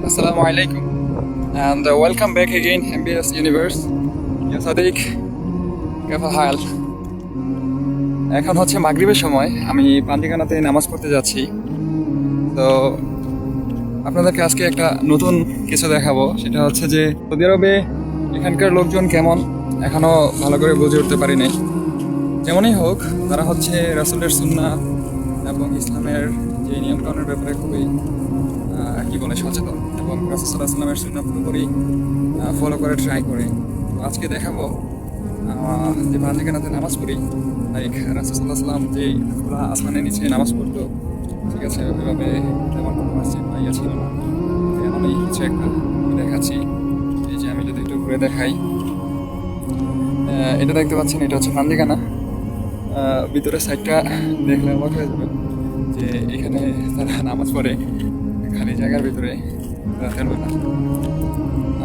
Assalamu alaikum and welcome back again MBS Universe. Ya Sadiq, কেমন হাল? এখন হচ্ছে মাগরিবের সময়, আমি পাঞ্জিকানাতে নামাজ পড়তে যাচ্ছি। তো আপনাদেরকে আজকে একটা নতুন কিছু দেখাবো, সেটা হচ্ছে যে সৌদি আরবে এখানকার লোকজন কেমন এখনো ভালো করে বুঝে উঠতে পারি নাই। যেমনই হোক, তারা হচ্ছে রাসূলের সুন্নাহ এবং ইসলামের যে নিয়মকানুনের ব্যাপারে খুবই সচেতন এবং রাসূল সাল্লাল্লাহু আলাইহি ওয়াসাল্লামের সুন্নাহ পুরোপুরি ফলো করে ট্রাই করে। আজকে দেখাবো যে পাঞ্জিকানাতে নামাজ পড়ি, লাইক রাসূল সাল্লাল্লাহু আলাইহি ওয়াসাল্লাম যে খোলা আসমানের নিচে নামাজ পড়তো, ঠিক আছে, ওইভাবে তেমন কোনো মসজিদ পাইয়া ছিল না। এমনই কিছু একটা দেখাচ্ছি। এই যে আমি যদি একটু ঘুরে দেখাই, এটা দেখতে পাচ্ছেন, এটা হচ্ছে পাঞ্জিকানা। ভিতরের সাইডটা দেখলে অবাক হয়ে যাবে যে এখানে তারা নামাজ পড়ে খালি জায়গার ভিতরে রাতের বেলা।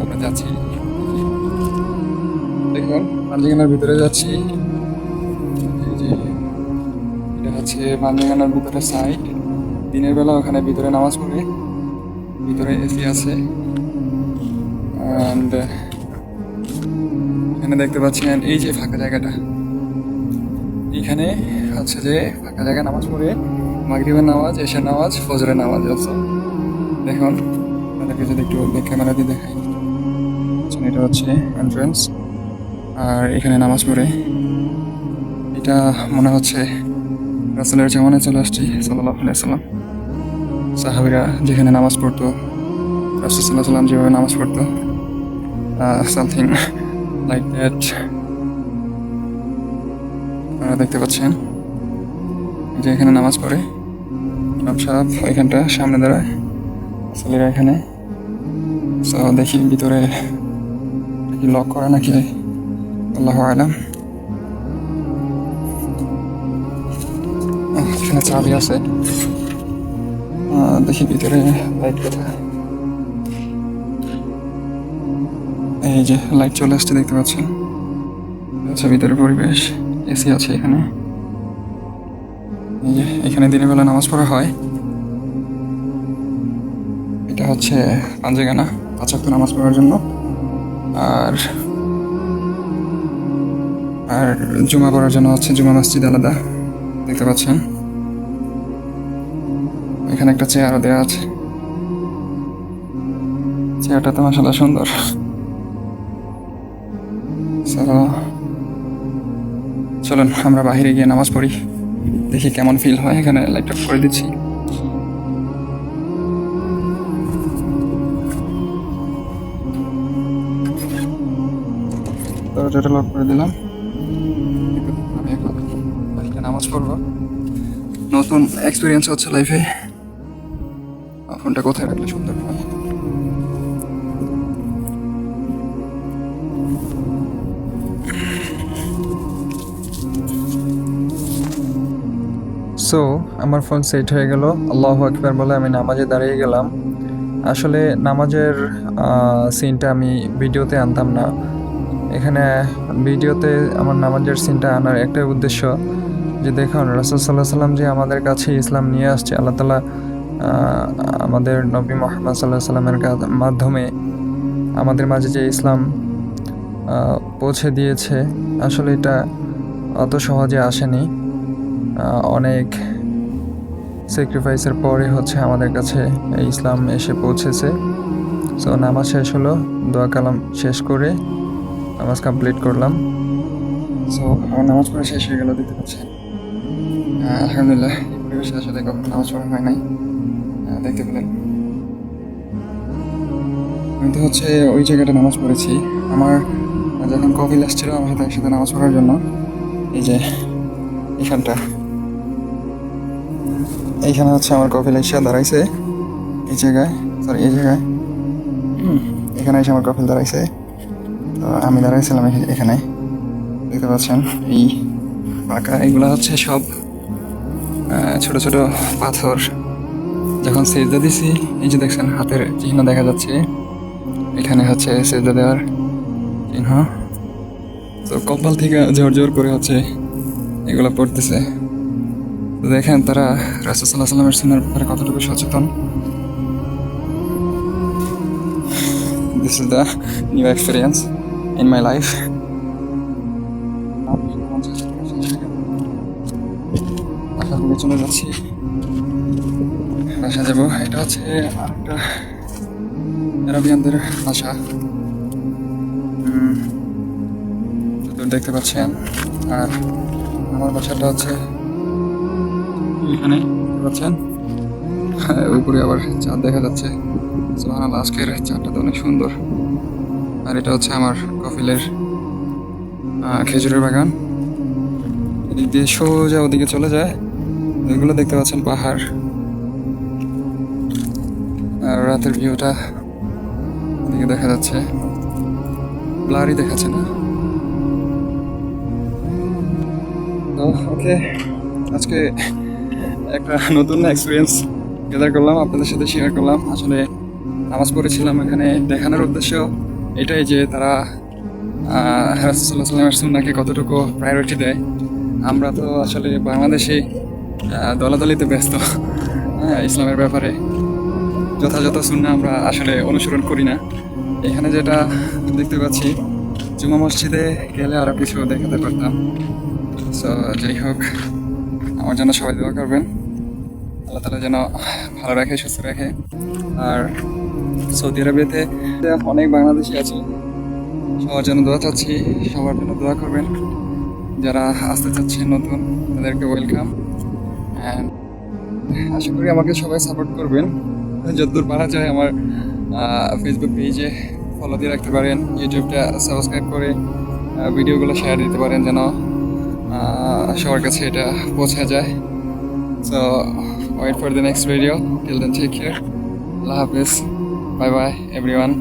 আমরা যাচ্ছি, দেখুন পাঞ্জিকানার ভিতরে যাচ্ছি। এই যে এটা হচ্ছে পাঞ্জিকানার ভিতরে সাইড। দিনের বেলা ওখানে ভিতরে নামাজ পড়ে, ভিতরে এসি আছে। অ্যান্ড এখানে দেখতে পাচ্ছেন এই যে ফাঁকা জায়গাটা, এখানে হচ্ছে যে ফাঁকা জায়গায় নামাজ পড়ে মাগরিবের নামাজ, এশার নামাজ, ফজরের নামাজ আছে। দেখুন আপনাদেরকে যদি একটু ক্যামেরা দিয়ে দেখাই, এটা হচ্ছে এন্ট্রান্স, আর এখানে নামাজ পড়ে এটা মনে হচ্ছে রাসূলের জামানায় চলে আসছি সাল্লাল্লাহু আলাইহি ওয়াসাল্লাম। সাহাবীরা যেখানে নামাজ পড়তো, রাসূল সাল্লাল্লাহু আলাইহি ওয়াসাল্লাম যেভাবে নামাজ পড়তো, সামথিং লাইক দ্যাট আপনারা দেখতে পাচ্ছেন। যে এখানে নামাজ পড়ে ইমাম সাহেব এখানটা সামনে দাঁড়ায়, আসলেরা এখানে। সো দেখি ভিতরে কি লক করা নাকি, আল্লাহু আলাম। এখানে চাবি আছে, দেখি ভিতরে লাইট কোথায়। এই যে লাইট চলে আসছে, দেখতে পাচ্ছেন। আচ্ছা, ভিতরে পরিবেশ, এসি আছে এখানে। এই যে এখানে দিনের বেলা নামাজ পড়া হয়। এটা হচ্ছে পাঞ্জিকানা, 5 ওয়াক্ত নামাজ পড়ার জন্য। আর আর জুমা পড়ার জন্য হচ্ছে জুমা মসজিদ আলাদা, দেখতে পাচ্ছেন। এখানে একটা চেয়ারও দেওয়া আছে, চেয়ারটা তো মাশাআল্লাহ সুন্দর। চলুন আমরা বাহিরে গিয়ে নামাজ পড়ি, দেখি কেমন ফিল হয়। এখানে লাইট অফ করে দিচ্ছি। দরজাটা লক করে দিলাম। আমি এখন বাহিরে নামাজ পড়বো, নতুন এক্সপিরিয়েন্স হচ্ছে লাইফে। ফোনটা কোথায় রাখলে সুন্দর হয়। সো আমার ফোন সেট হয়ে গেল, আল্লাহু আকবার বলে আমি নামাজে দাঁড়িয়ে গেলাম। আসলে নামাজের সিনটা আমি ভিডিওতে আনতাম না। এখানে ভিডিওতে আমার নামাজের সিনটা আনার একটাই উদ্দেশ্য, যে দেখুন রাসূল সাল্লাল্লাহু আলাইহি ওয়াসাল্লাম যে আমাদের কাছে ইসলাম নিয়ে আসছে, আল্লাহ তাআলা আমাদের নবী মুহাম্মদ সাল্লাল্লাহু আলাইহি ওয়াসাল্লামের মাধ্যমে আমাদের মাঝে যে ইসলাম পৌঁছে দিয়েছে, আসলে এটা অত সহজে আসেনি। অনেক স্যাক্রিফাইসের পরে হচ্ছে আমাদের কাছে এই ইসলাম এসে পৌঁছেছে। সো নামাজ শেষ হলো, দোয়া কালাম শেষ করে নামাজ কমপ্লিট করলাম। সো আমার নামাজ পড়া শেষ হয়ে গেল, দেখতে পাচ্ছেন। আলহামদুলিল্লাহ, এই পরিবেশে আসলে কখনো নামাজ পড়া হয় নাই, দেখতে পেলেন। আমি তো হচ্ছে ওই জায়গাটা নামাজ পড়েছি। আমার যখন কফিল আসছিল আমার সাথে একসাথে নামাজ পড়ার জন্য, এই যে এইখানে হচ্ছে আমার কফিল এসে দাঁড়াইছে এই জায়গায়, এই জায়গায় এখানে এসে আমার কফিল দাঁড়াইছে। তো আমি দাঁড়াইছিলাম এখানে, দেখতে পাচ্ছেন। এই পাকা এগুলো হচ্ছে সব ছোট ছোট পাথর। যখন সেজদা দিছি, এই যে দেখছেন হাতের চিহ্ন দেখা যাচ্ছে, এখানে হচ্ছে সেজদা দেওয়ার চিহ্ন। তো কপাল থেকে জোর জোর করে হচ্ছে এগুলো পড়তেছে। তো দেখেন তারা রাসূল সাল্লাল্লাহু আলাইহি ওয়াসাল্লামের সুন্নাহর ব্যাপারে কতটুকু সচেতন। this is the new experience in my life. বাসার দিকে চলে যাচ্ছি, বাসা যাবো। এটা হচ্ছে একটা আরবিয়ানদের বাসা, তো দেখতে পাচ্ছেন। আর আমার বাসাটা হচ্ছে এখানে, দেখতে পাচ্ছেন উপরে আবার চাঁদ দেখা যাচ্ছে। সুবহানাল্লাহ, আজকের চাঁদটা তো অনেক সুন্দর। আর এটা হচ্ছে আমার কফিলের খেজুরের বাগান। এদিক দিয়ে সোজা ওদিকে চলে যায়, এগুলো দেখতে পাচ্ছেন পাহাড়। আর রাতের ভিউটা ওদিকে দেখা যাচ্ছে, ব্লারি দেখাচ্ছে না। তো ওকে, আজকে একটা নতুন এক্সপিরিয়েন্স গেদার করলাম, আপনাদের সাথে শেয়ার করলাম। আসলে নামাজ পড়েছিলাম এখানে, দেখানোর উদ্দেশ্য এটাই যে তারা রাসূলুল্লাহ সাল্লাল্লাহু আলাইহি সুন্নাহকে কতটুকু প্রায়োরিটি দেয়। আমরা তো আসলে বাংলাদেশে দলাদলিতে ব্যস্ত, ইসলামের ব্যাপারে যথাযথ সুন্নাহ আমরা আসলে অনুসরণ করি না। এখানে যেটা দেখতে পাচ্ছি, জুমা মসজিদে গেলে আরও কিছু দেখাতে পারতাম। সো যাই হোক, আমার জন্য সবাই দোয়া করবেন, আল্লাহ তাআলা যেন ভালো রাখে, সুস্থ রাখে। আর সৌদি আরবিয়াতে অনেক বাংলাদেশি আছে, সবার জন্য দোয়া চাচ্ছি, সবার জন্য দোয়া করবেন। যারা আসতে চাচ্ছেন নতুন, তাদেরকে ওয়েলকাম। অ্যান্ড আশা করি আমাকে সবাই সাপোর্ট করবেন, যতদূর পারা যায়। আমার ফেসবুক পেজে ফলো দিয়ে রাখতে পারেন, ইউটিউবটা সাবস্ক্রাইব করে ভিডিওগুলো শেয়ার দিতে পারেন, যেন সবার কাছে এটা পৌঁছে যায়। So wait for the next video, till then take care, Allah হাফেজ, বাই বাই এভরিওয়ান।